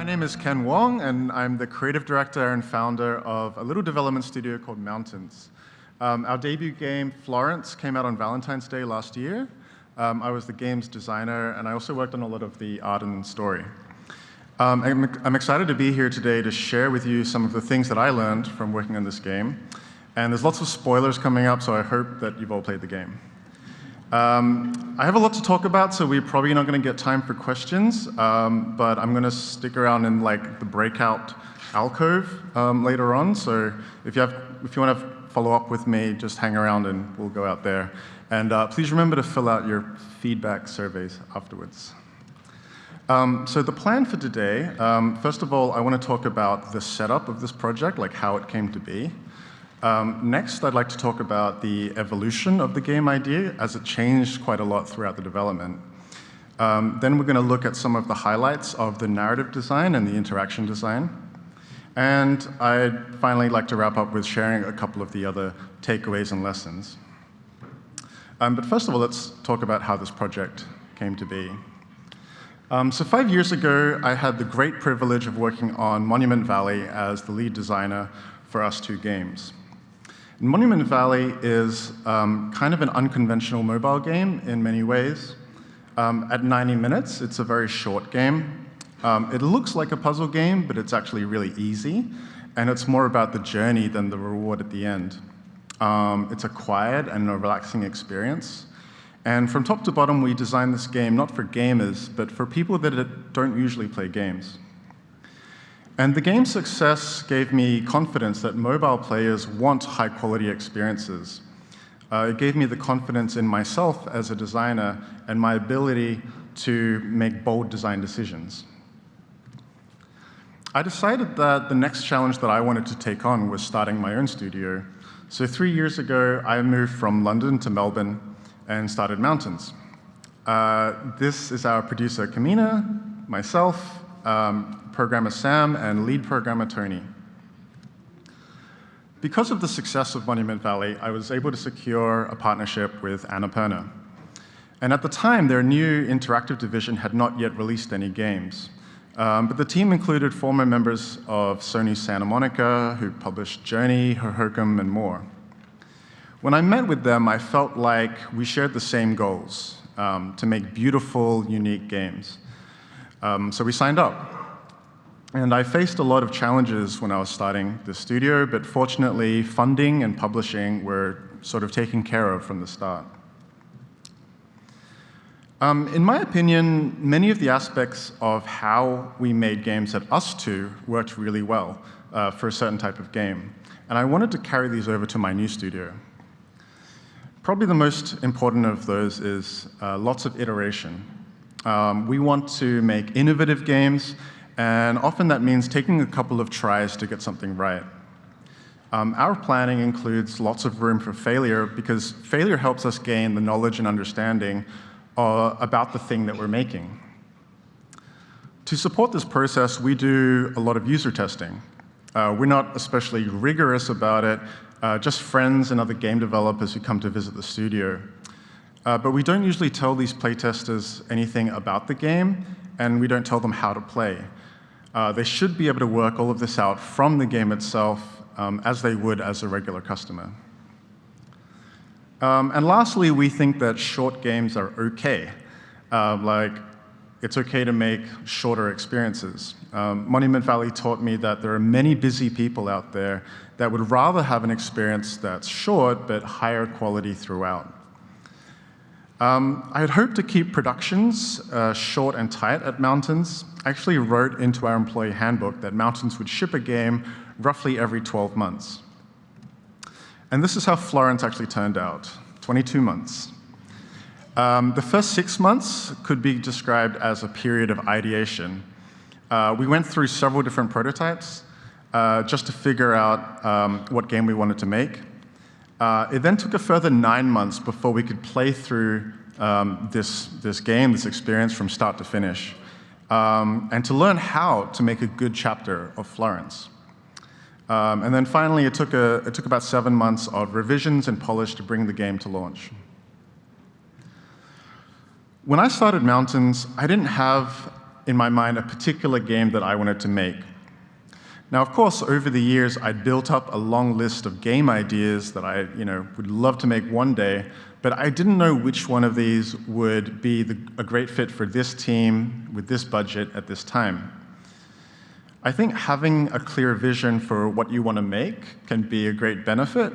name is Ken Wong, and I'm the creative director and founder of a little development studio called Mountains. Our debut game, Florence, came out on Valentine's Day last year. I was the game's designer, and I also worked on a lot of the art and story. I'm excited to be here today to share with you some of the things that I learned from working on this game. And there's lots of spoilers coming up, so I hope that you've all played the game. I have a lot to talk about, so we're probably not going to get time for questions, but I'm going to stick around in the breakout alcove later on. So if you want to follow up with me, just hang around and we'll go out there. And please remember to fill out your feedback surveys afterwards. So the plan for today, first of all, I want to talk about the setup of this project, like how it came to be. Next, I'd like to talk about the evolution of the game idea as it changed quite a lot throughout the development. Then we're going to look at some of the highlights of the narrative design and the interaction design. And I'd finally like to wrap up with sharing a couple of the other takeaways and lessons. But first of all, let's talk about how this project came to be. So 5 years ago, I had the great privilege of working on Monument Valley as the lead designer for us two games. Monument Valley is kind of an unconventional mobile game in many ways. At 90 minutes, it's a very short game. It looks like a puzzle game, but it's actually really easy, and it's more about the journey than the reward at the end. It's a quiet and a relaxing experience. And from top to bottom, we designed this game not for gamers, but for people that don't usually play games. And the game's success gave me confidence that mobile players want high-quality experiences. It gave me the confidence in myself as a designer and my ability to make bold design decisions. I decided that the next challenge that I wanted to take on was starting my own studio. So 3 years ago, I moved from London to Melbourne and started Mountains. This is our producer, Kamina, myself, programmer Sam, and lead programmer Tony. Because of the success of Monument Valley, I was able to secure a partnership with Annapurna. And at the time, their new interactive division had not yet released any games. But the team included former members of Sony's Santa Monica, who published Journey, Hohokum, and more. When I met with them, I felt like we shared the same goals, to make beautiful, unique games. So we signed up. And I faced a lot of challenges when I was starting the studio, but fortunately, funding and publishing were sort of taken care of from the start. In my opinion, many of the aspects of how we made games at us two worked really well for a certain type of game. And I wanted to carry these over to my new studio. Probably the most important of those is lots of iteration. We want to make innovative games, and often that means taking a couple of tries to get something right. Our planning includes lots of room for failure because failure helps us gain the knowledge and understanding about the thing that we're making. To support this process, we do a lot of user testing. We're not especially rigorous about it, just friends and other game developers who come to visit the studio. But we don't usually tell these playtesters anything about the game, and we don't tell them how to play. They should be able to work all of this out from the game itself as they would as a regular customer. And lastly, we think that short games are okay. It's okay to make shorter experiences. Monument Valley taught me that there are many busy people out there that would rather have an experience that's short but higher quality throughout. I had hoped to keep productions short and tight at Mountains. I actually wrote into our employee handbook that Mountains would ship a game roughly every 12 months. And this is how Florence actually turned out, 22 months. The first 6 months could be described as a period of ideation. We went through several different prototypes just to figure out what game we wanted to make. It then took a further 9 months before we could play through this game, this experience from start to finish, and to learn how to make a good chapter of Florence. And then finally, it took about 7 months of revisions and polish to bring the game to launch. When I started Mountains, I didn't have in my mind, a particular game that I wanted to make. Now, of course, over the years, I'd built up a long list of game ideas that I would love to make one day, but I didn't know which one of these would be a great fit for this team with this budget at this time. I think having a clear vision for what you want to make can be a great benefit,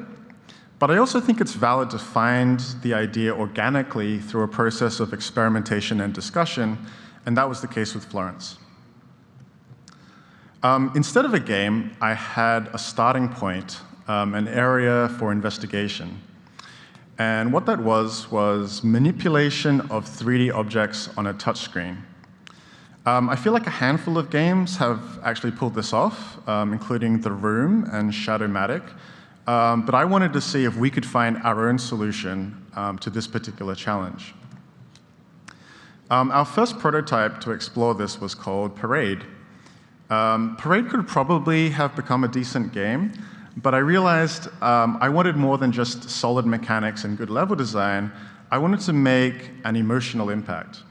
but I also think it's valid to find the idea organically through a process of experimentation and discussion, and that was the case with Florence. Instead of a game, I had a starting point, an area for investigation. And what that was manipulation of 3D objects on a touchscreen. I feel like a handful of games have actually pulled this off, including The Room and Shadowmatic. But I wanted to see if we could find our own solution to this particular challenge. Our first prototype to explore this was called Parade. Parade could probably have become a decent game, but I realized I wanted more than just solid mechanics and good level design. I wanted to make an emotional impact.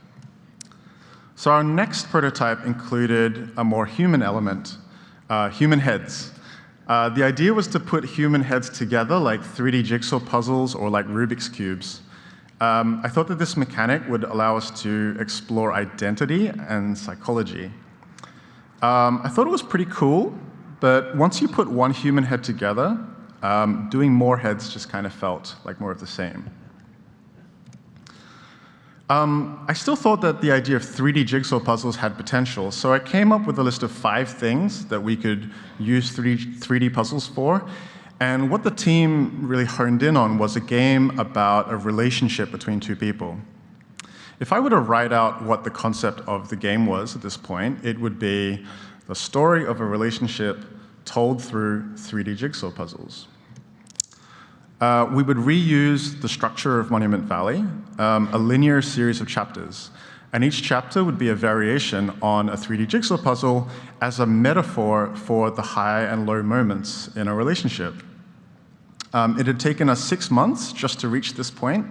So our next prototype included a more human element, human heads. The idea was to put human heads together like 3D jigsaw puzzles or like Rubik's Cubes. I thought that this mechanic would allow us to explore identity and psychology. I thought it was pretty cool, but once you put one human head together, doing more heads just kind of felt like more of the same. I still thought that the idea of 3D jigsaw puzzles had potential, so I came up with a list of 5 things that we could use 3D puzzles for. And what the team really honed in on was a game about a relationship between 2 people. If I were to write out what the concept of the game was at this point, it would be the story of a relationship told through 3D jigsaw puzzles. We would reuse the structure of Monument Valley, a linear series of chapters. And each chapter would be a variation on a 3D jigsaw puzzle as a metaphor for the high and low moments in a relationship. It had taken us 6 months just to reach this point.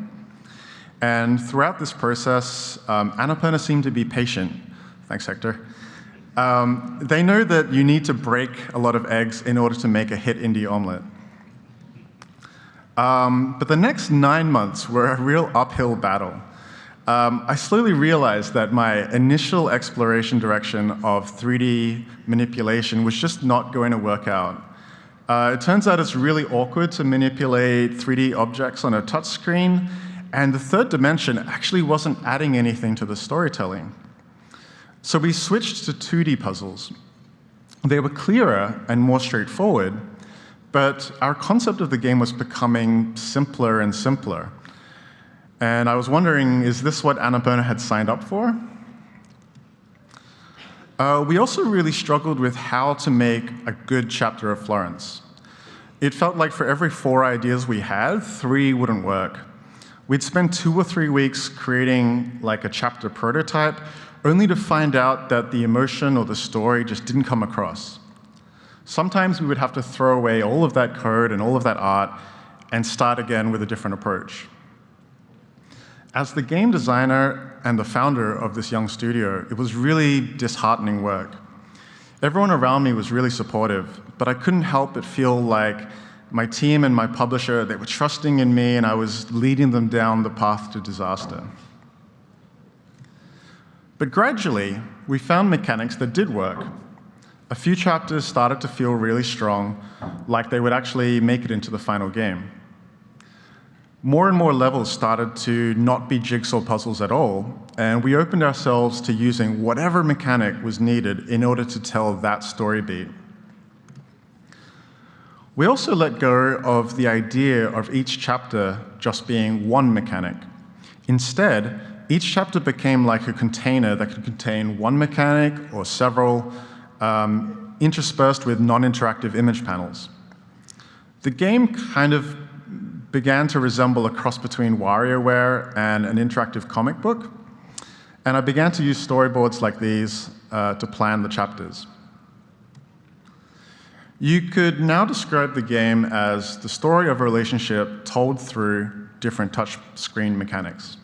And throughout this process, Annapurna seemed to be patient. Thanks, Hector. They know that you need to break a lot of eggs in order to make a hit indie omelet. But the next 9 months were a real uphill battle. I slowly realized that my initial exploration direction of 3D manipulation was just not going to work out. It turns out it's really awkward to manipulate 3D objects on a touchscreen, and the third dimension actually wasn't adding anything to the storytelling. So we switched to 2D puzzles. They were clearer and more straightforward, but our concept of the game was becoming simpler and simpler. And I was wondering, is this what Annapurna had signed up for? We also really struggled with how to make a good chapter of Florence. It felt like for every 4 ideas we had, 3 wouldn't work. We'd spend 2 or 3 weeks creating like a chapter prototype, only to find out that the emotion or the story just didn't come across. Sometimes we would have to throw away all of that code and all of that art and start again with a different approach. As the game designer and the founder of this young studio, it was really disheartening work. Everyone around me was really supportive, but I couldn't help but feel like my team and my publisher, they were trusting in me, and I was leading them down the path to disaster. But gradually, we found mechanics that did work. A few chapters started to feel really strong, like they would actually make it into the final game. More and more levels started to not be jigsaw puzzles at all, and we opened ourselves to using whatever mechanic was needed in order to tell that story beat. We also let go of the idea of each chapter just being one mechanic. Instead, each chapter became like a container that could contain one mechanic or several, interspersed with non-interactive image panels. The game kind of began to resemble a cross between WarioWare and an interactive comic book, and I began to use storyboards like these to plan the chapters. You could now describe the game as the story of a relationship told through different touch screen mechanics.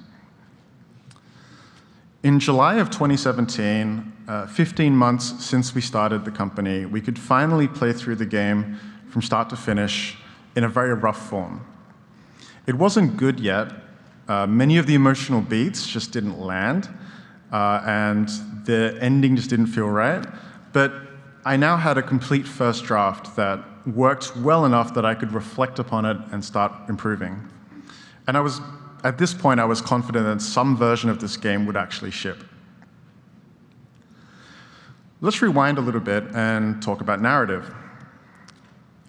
In July of 2017, 15 months since we started the company, we could finally play through the game from start to finish in a very rough form. It wasn't good yet. Many of the emotional beats just didn't land, and the ending just didn't feel right. But I now had a complete first draft that worked well enough that I could reflect upon it and start improving. And at this point, I was confident that some version of this game would actually ship. Let's rewind a little bit and talk about narrative.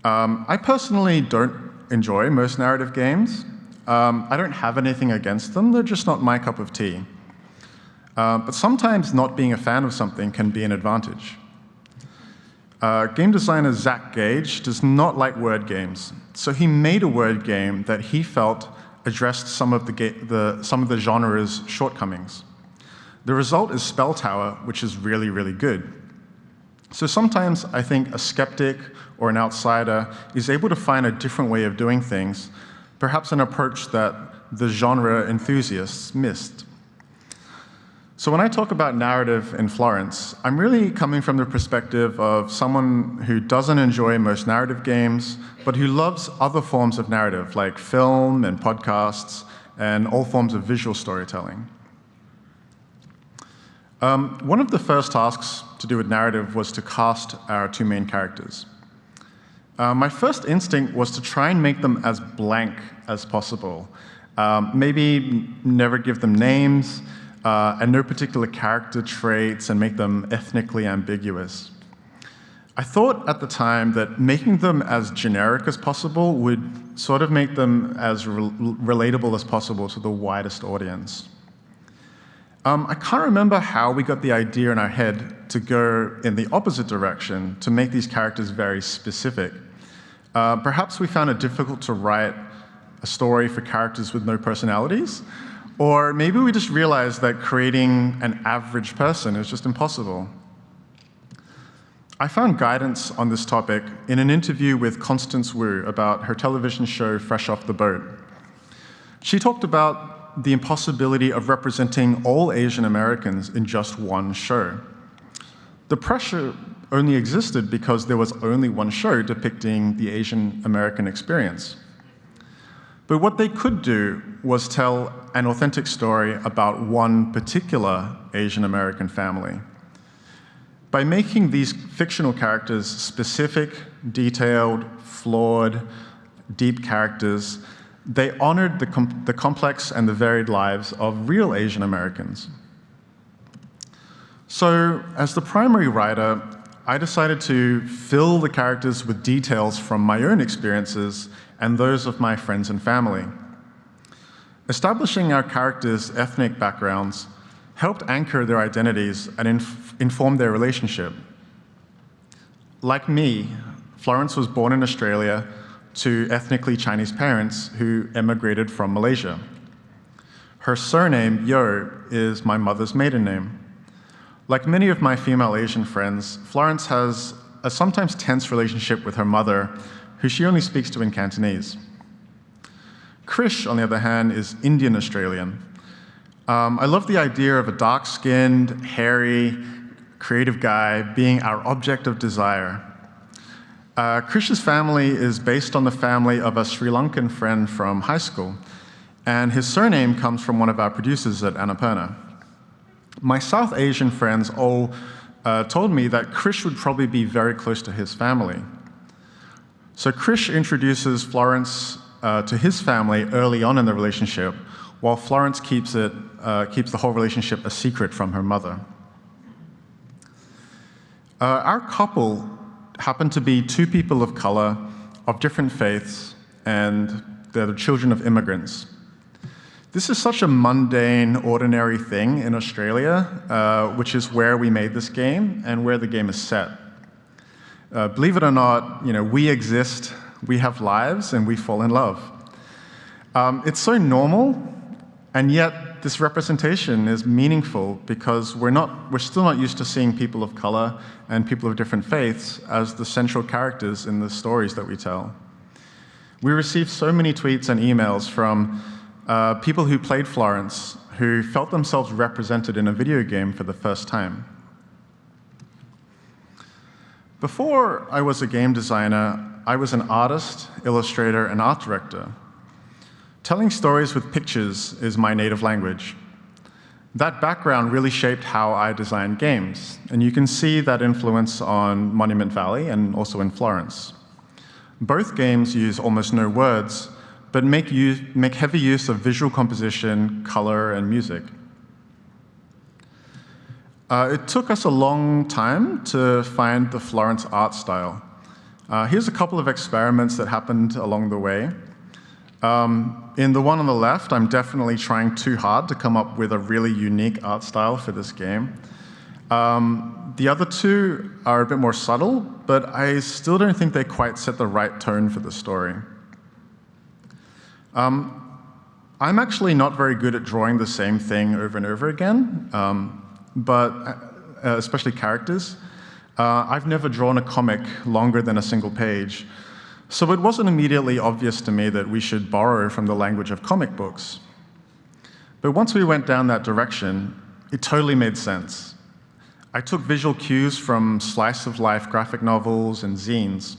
I personally don't enjoy most narrative games. I don't have anything against them, they're just not my cup of tea. But sometimes not being a fan of something can be an advantage. Game designer Zach Gage does not like word games, so he made a word game that he felt addressed some of the genre's shortcomings. The result is Spell Tower, which is really, really good. So sometimes I think a skeptic or an outsider is able to find a different way of doing things, perhaps an approach that the genre enthusiasts missed. So when I talk about narrative in Florence, I'm really coming from the perspective of someone who doesn't enjoy most narrative games, but who loves other forms of narrative, like film and podcasts, and all forms of visual storytelling. One of the first tasks to do with narrative was to cast our two main characters. My first instinct was to try and make them as blank as possible. Maybe never give them names, and no particular character traits, and make them ethnically ambiguous. I thought at the time that making them as generic as possible would sort of make them as relatable as possible to the widest audience. I can't remember how we got the idea in our head to go in the opposite direction, to make these characters very specific. Perhaps we found it difficult to write a story for characters with no personalities, or maybe we just realized that creating an average person is just impossible. I found guidance on this topic in an interview with Constance Wu about her television show Fresh Off the Boat. She talked about the impossibility of representing all Asian Americans in just one show. The pressure only existed because there was only one show depicting the Asian American experience. But what they could do was tell an authentic story about one particular Asian American family. By making these fictional characters specific, detailed, flawed, deep characters, they honored the complex and the varied lives of real Asian Americans. So, as the primary writer, I decided to fill the characters with details from my own experiences and those of my friends and family. Establishing our characters' ethnic backgrounds helped anchor their identities and inform their relationship. Like me, Florence was born in Australia to ethnically Chinese parents who emigrated from Malaysia. Her surname, Yo, is my mother's maiden name. Like many of my female Asian friends, Florence has a sometimes tense relationship with her mother, who she only speaks to in Cantonese. Krish, on the other hand, is Indian Australian. I love the idea of a dark-skinned, hairy, creative guy being our object of desire. Krish's family is based on the family of a Sri Lankan friend from high school, and his surname comes from one of our producers at Annapurna. My South Asian friends all told me that Krish would probably be very close to his family. So Krish introduces Florence to his family early on in the relationship, while Florence keeps the whole relationship a secret from her mother. Our couple happened to be two people of color, of different faiths, and they're the children of immigrants. This is such a mundane, ordinary thing in Australia, which is where we made this game and where the game is set. Believe it or not, we exist, we have lives, and we fall in love. It's so normal, and yet this representation is meaningful because we're still not used to seeing people of color and people of different faiths as the central characters in the stories that we tell. We received so many tweets and emails from people who played Florence, who felt themselves represented in a video game for the first time. Before I was a game designer, I was an artist, illustrator, and art director. Telling stories with pictures is my native language. That background really shaped how I designed games, and you can see that influence on Monument Valley and also in Florence. Both games use almost no words, but make heavy use of visual composition, color, and music. It took us a long time to find the Florence art style. Here's a couple of experiments that happened along the way. In the one on the left, I'm definitely trying too hard to come up with a really unique art style for this game. The other two are a bit more subtle, but I still don't think they quite set the right tone for the story. I'm actually not very good at drawing the same thing over and over again, but especially characters. I've never drawn a comic longer than a single page, so it wasn't immediately obvious to me that we should borrow from the language of comic books. But once we went down that direction, it totally made sense. I took visual cues from slice-of-life graphic novels and zines.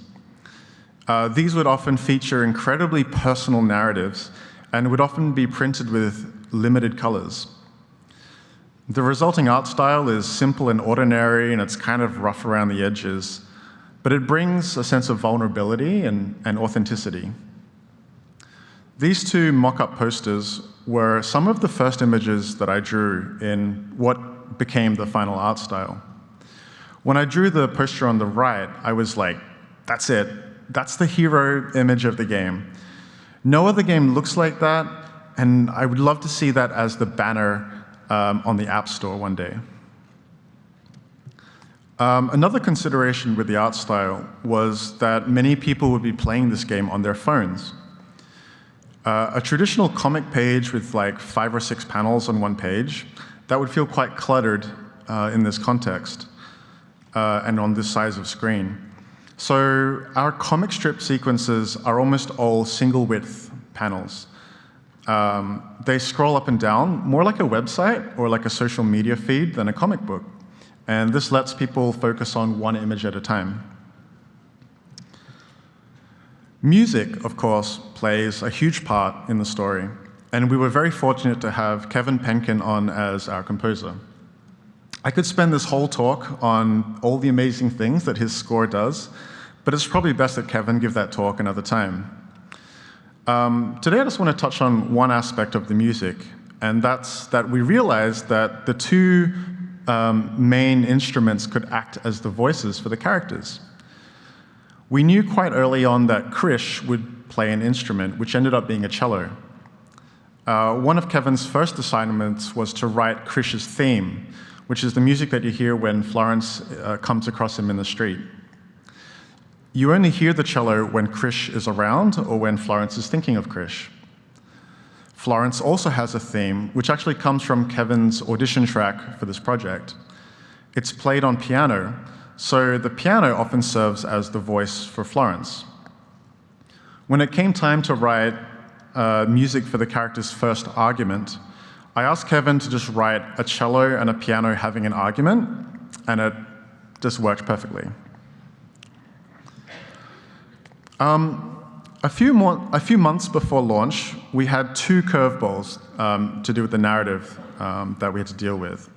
These would often feature incredibly personal narratives and would often be printed with limited colors. The resulting art style is simple and ordinary, and it's kind of rough around the edges, but it brings a sense of vulnerability and authenticity. These two mock-up posters were some of the first images that I drew in what became the final art style. When I drew the poster on the right, I was like, that's it. That's the hero image of the game. No other game looks like that, and I would love to see that as the banner on the App Store one day. Another consideration with the art style was that many people would be playing this game on their phones. A traditional comic page with like 5 or 6 panels on one page, that would feel quite cluttered in this context and on this size of screen. So our comic strip sequences are almost all single width panels. They scroll up and down, more like a website or like a social media feed than a comic book. And this lets people focus on one image at a time. Music, of course, plays a huge part in the story. And we were very fortunate to have Kevin Penkin on as our composer. I could spend this whole talk on all the amazing things that his score does, but it's probably best that Kevin give that talk another time. Today I just want to touch on one aspect of the music, and that's that we realized that the two main instruments could act as the voices for the characters. We knew quite early on that Krish would play an instrument, which ended up being a cello. One of Kevin's first assignments was to write Krish's theme, which is the music that you hear when Florence comes across him in the street. You only hear the cello when Krish is around or when Florence is thinking of Krish. Florence also has a theme, which actually comes from Kevin's audition track for this project. It's played on piano, so the piano often serves as the voice for Florence. When it came time to write music for the character's first argument, I asked Kevin to just write a cello and a piano having an argument, and it just worked perfectly. A few months before launch, we had 2 curveballs to do with the narrative that we had to deal with.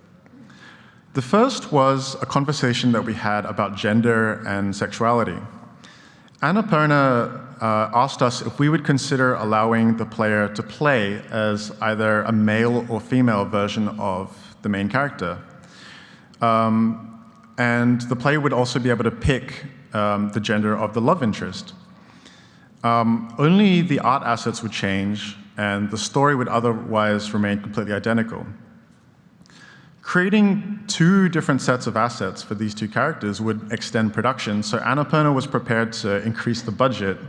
The first was a conversation that we had about gender and sexuality. Annapurna asked us if we would consider allowing the player to play as either a male or female version of the main character. And the player would also be able to pick the gender of the love interest. Only the art assets would change, and the story would otherwise remain completely identical. Creating 2 different sets of assets for these 2 characters would extend production, so Annapurna was prepared to increase the budget.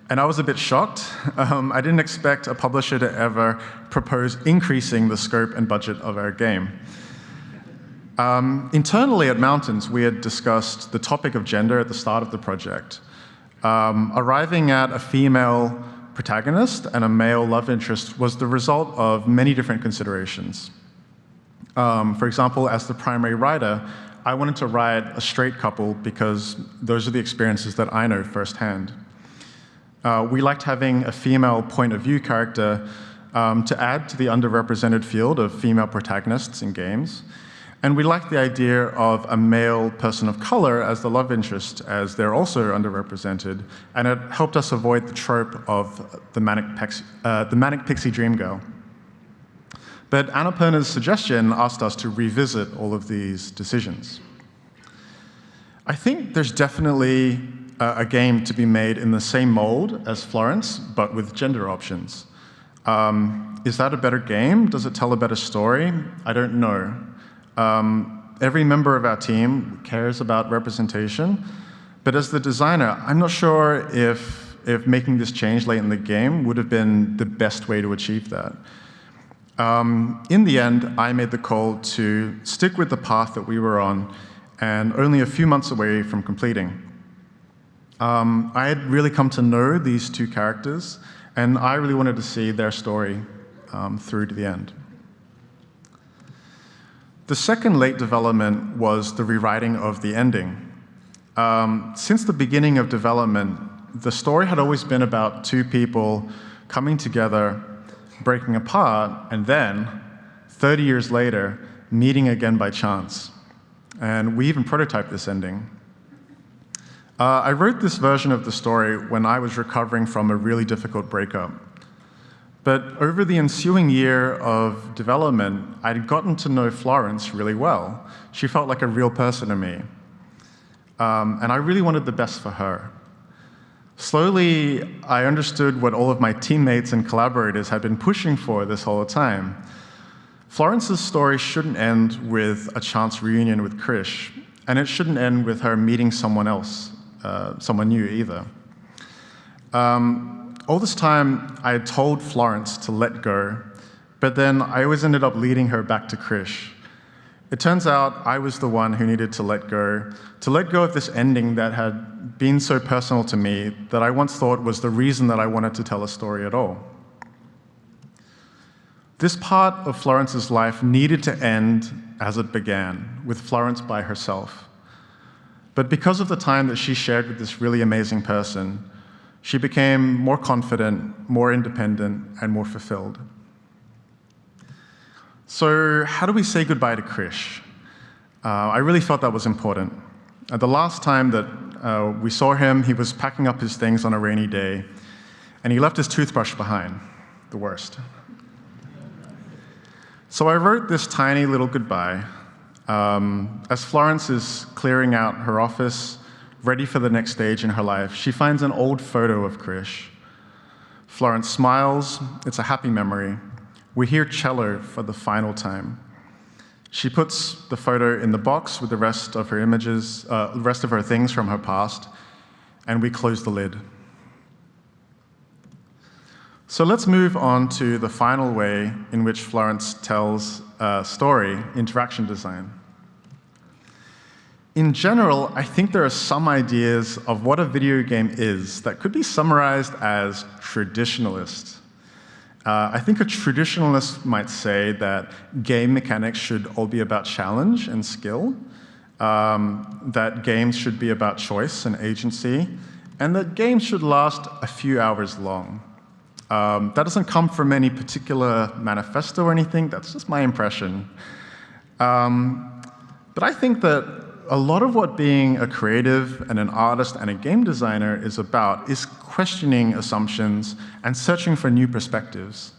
And I was a bit shocked. I didn't expect a publisher to ever propose increasing the scope and budget of our game. Internally at Mountains, we had discussed the topic of gender at the start of the project. Arriving at a female protagonist and a male love interest was the result of many different considerations. For example, as the primary writer, I wanted to write a straight couple because those are the experiences that I know firsthand. We liked having a female point of view character to add to the underrepresented field of female protagonists in games. And we liked the idea of a male person of color as the love interest, as they're also underrepresented, and it helped us avoid the trope of the manic pixie dream girl. But Annapurna's suggestion asked us to revisit all of these decisions. I think there's definitely a game to be made in the same mold as Florence, but with gender options. Is that a better game? Does it tell a better story? I don't know. Every member of our team cares about representation, but as the designer, I'm not sure if making this change late in the game would have been the best way to achieve that. In the end, I made the call to stick with the path that we were on and only a few months away from completing. I had really come to know these two characters, and I really wanted to see their story through to the end. The second late development was the rewriting of the ending. Since the beginning of development, the story had always been about two people coming together, breaking apart, and then, 30 years later, meeting again by chance. And we even prototyped this ending. I wrote this version of the story when I was recovering from a really difficult breakup. But over the ensuing year of development, I'd gotten to know Florence really well. She felt like a real person to me. And I really wanted the best for her. Slowly, I understood what all of my teammates and collaborators had been pushing for this whole time. Florence's story shouldn't end with a chance reunion with Krish, and it shouldn't end with her meeting someone else, someone new either. All this time, I had told Florence to let go, but then I always ended up leading her back to Krish. It turns out I was the one who needed to let go of this ending that had been so personal to me that I once thought was the reason that I wanted to tell a story at all. This part of Florence's life needed to end as it began, with Florence by herself. But because of the time that she shared with this really amazing person, she became more confident, more independent, and more fulfilled. So how do we say goodbye to Krish? I really felt that was important. The last time that we saw him, he was packing up his things on a rainy day, and he left his toothbrush behind, the worst. So I wrote this tiny little goodbye. As Florence is clearing out her office, ready for the next stage in her life, she finds an old photo of Krish. Florence smiles. It's a happy memory. We hear cello for the final time. She puts the photo in the box with the rest of her images, the rest of her things from her past, and we close the lid. So let's move on to the final way in which Florence tells a story, interaction design. In general, I think there are some ideas of what a video game is that could be summarized as traditionalist. I think a traditionalist might say that game mechanics should all be about challenge and skill, that games should be about choice and agency, and that games should last a few hours long. That doesn't come from any particular manifesto or anything, that's just my impression. But I think that a lot of what being a creative and an artist and a game designer is about is questioning assumptions and searching for new perspectives.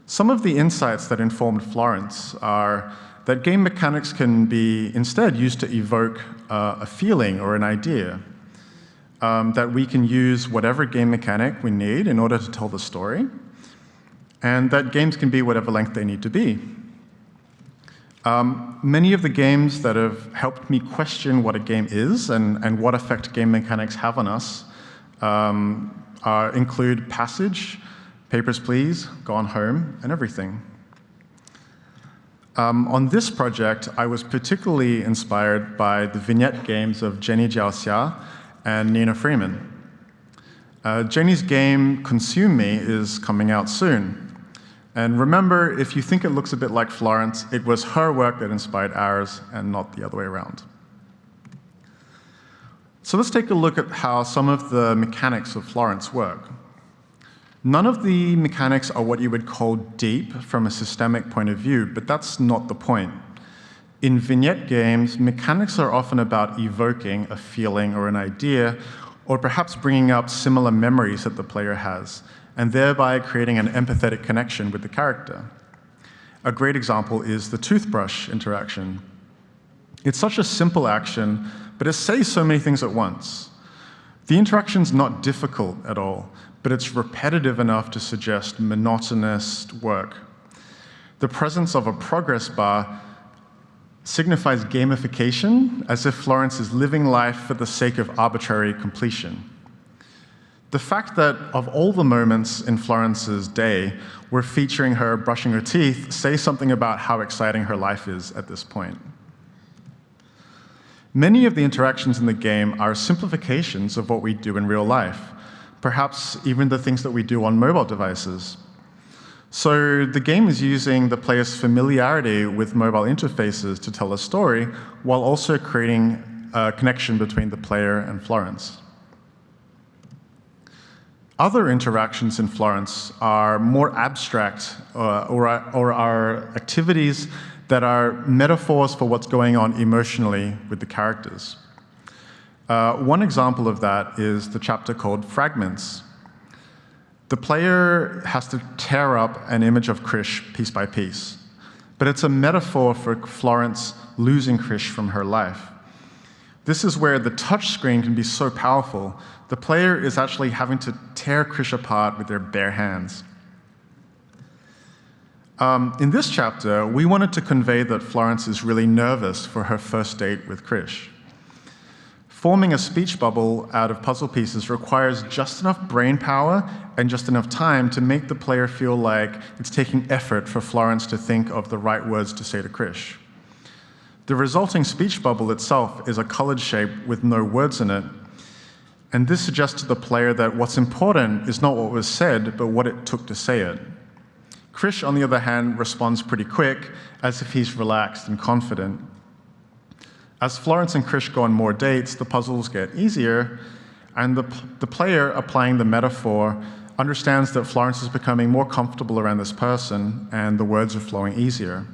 Some of the insights that informed Florence are that game mechanics can be instead used to evoke a feeling or an idea, that we can use whatever game mechanic we need in order to tell the story, and that games can be whatever length they need to be. Many of the games that have helped me question what a game is and what effect game mechanics have on us include Passage, Papers, Please, Gone Home, and Everything. On this project, I was particularly inspired by the vignette games of Jenny Jiaoxia and Nina Freeman. Janie's game, Consume Me, is coming out soon. And remember, if you think it looks a bit like Florence, it was her work that inspired ours and not the other way around. So let's take a look at how some of the mechanics of Florence work. None of the mechanics are what you would call deep from a systemic point of view, but that's not the point. In vignette games, mechanics are often about evoking a feeling or an idea, or perhaps bringing up similar memories that the player has, and thereby creating an empathetic connection with the character. A great example is the toothbrush interaction. It's such a simple action, but it says so many things at once. The interaction's not difficult at all, but it's repetitive enough to suggest monotonous work. The presence of a progress bar signifies gamification, as if Florence is living life for the sake of arbitrary completion. The fact that of all the moments in Florence's day, we're featuring her brushing her teeth says something about how exciting her life is at this point. Many of the interactions in the game are simplifications of what we do in real life, perhaps even the things that we do on mobile devices. So the game is using the player's familiarity with mobile interfaces to tell a story, while also creating a connection between the player and Florence. Other interactions in Florence are more abstract or are activities that are metaphors for what's going on emotionally with the characters. One example of that is the chapter called Fragments. The player has to tear up an image of Krish piece by piece, but it's a metaphor for Florence losing Krish from her life. This is where the touch screen can be so powerful. The player is actually having to tear Krish apart with their bare hands. In this chapter, we wanted to convey that Florence is really nervous for her first date with Krish. Forming a speech bubble out of puzzle pieces requires just enough brain power and just enough time to make the player feel like it's taking effort for Florence to think of the right words to say to Krish. The resulting speech bubble itself is a colored shape with no words in it, and this suggests to the player that what's important is not what was said, but what it took to say it. Krish, on the other hand, responds pretty quick, as if he's relaxed and confident. As Florence and Krish go on more dates, the puzzles get easier, and the player applying the metaphor understands that Florence is becoming more comfortable around this person, and the words are flowing easier.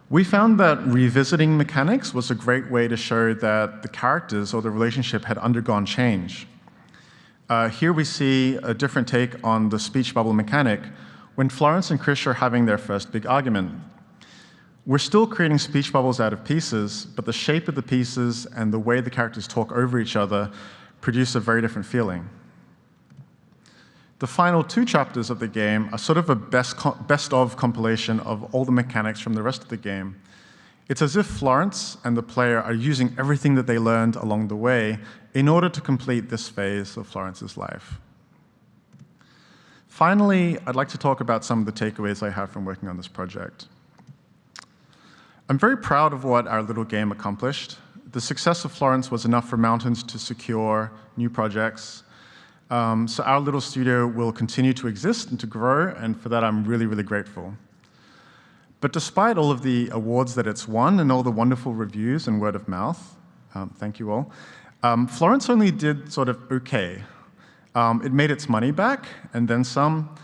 We found that revisiting mechanics was a great way to show that the characters or the relationship had undergone change. Here we see a different take on the speech bubble mechanic when Florence and Krish are having their first big argument. We're still creating speech bubbles out of pieces, but the shape of the pieces and the way the characters talk over each other produce a very different feeling. The final two chapters of the game are sort of a best-of compilation of all the mechanics from the rest of the game. It's as if Florence and the player are using everything that they learned along the way in order to complete this phase of Florence's life. Finally, I'd like to talk about some of the takeaways I have from working on this project. I'm very proud of what our little game accomplished. The success of Florence was enough for Mountains to secure new projects. So our little studio will continue to exist and to grow, and for that I'm really, really grateful. But despite all of the awards that it's won and all the wonderful reviews and word of mouth, thank you all, Florence only did sort of okay. It made its money back, and then some.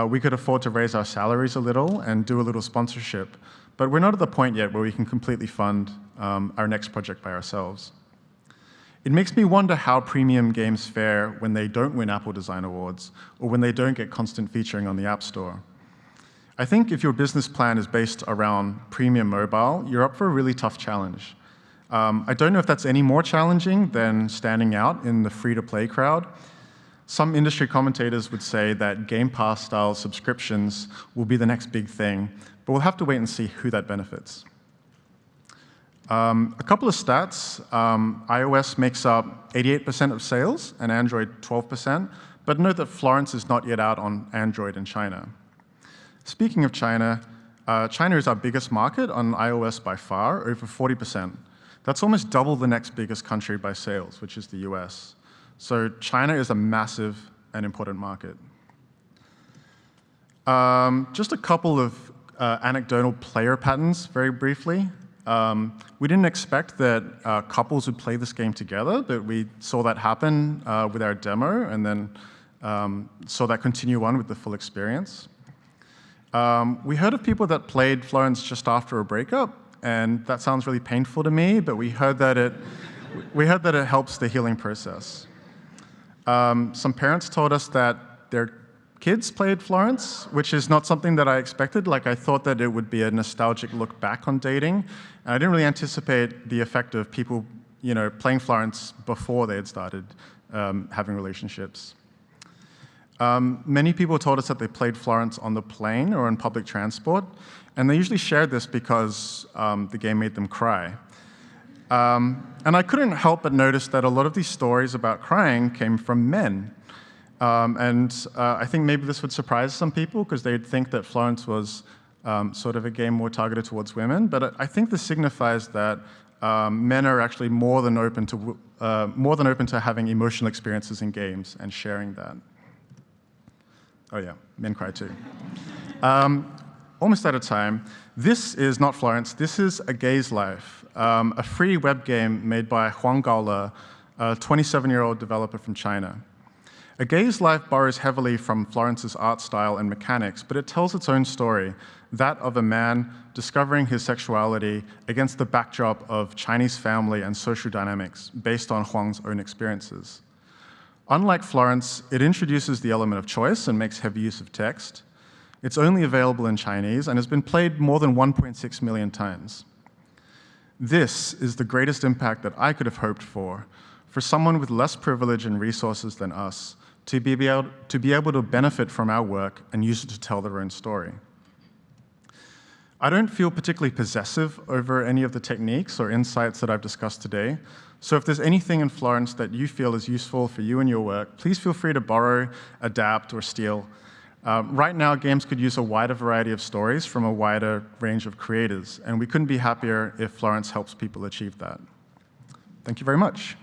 We could afford to raise our salaries a little and do a little sponsorship. But we're not at the point yet where we can completely fund our next project by ourselves. It makes me wonder how premium games fare when they don't win Apple Design Awards or when they don't get constant featuring on the App Store. I think if your business plan is based around premium mobile, you're up for a really tough challenge. I don't know if that's any more challenging than standing out in the free-to-play crowd. Some industry commentators would say that Game Pass-style subscriptions will be the next big thing, but we'll have to wait and see who that benefits. A couple of stats. iOS makes up 88% of sales and Android 12%, but note that Florence is not yet out on Android in China. Speaking of China, China is our biggest market on iOS by far, over 40%. That's almost double the next biggest country by sales, which is the US. So China is a massive and important market. Just a couple of anecdotal player patterns, very briefly. We didn't expect that couples would play this game together, but we saw that happen with our demo, and then saw that continue on with the full experience. We heard of people that played Florence just after a breakup, and that sounds really painful to me, but we heard that it helps the healing process. Some parents told us that their kids played Florence, which is not something that I expected. Like, I thought that it would be a nostalgic look back on dating, and I didn't really anticipate the effect of people, playing Florence before they had started having relationships. Many people told us that they played Florence on the plane or in public transport, and they usually shared this because the game made them cry. And I couldn't help but notice that a lot of these stories about crying came from men. I think maybe this would surprise some people because they'd think that Florence was sort of a game more targeted towards women, but I think this signifies that men are actually more than open to having emotional experiences in games and sharing that. Oh yeah, men cry too. Almost out of time. This is not Florence, this is A Gay's Life, a free web game made by Huang Gaole, a 27-year-old developer from China. A Gay's Life borrows heavily from Florence's art style and mechanics, but it tells its own story, that of a man discovering his sexuality against the backdrop of Chinese family and social dynamics based on Huang's own experiences. Unlike Florence, it introduces the element of choice and makes heavy use of text. It's only available in Chinese and has been played more than 1.6 million times. This is the greatest impact that I could have hoped for someone with less privilege and resources than us, to be able to benefit from our work and use it to tell their own story. I don't feel particularly possessive over any of the techniques or insights that I've discussed today, so if there's anything in Florence that you feel is useful for you and your work, please feel free to borrow, adapt, or steal. Right now, games could use a wider variety of stories from a wider range of creators, and we couldn't be happier if Florence helps people achieve that. Thank you very much.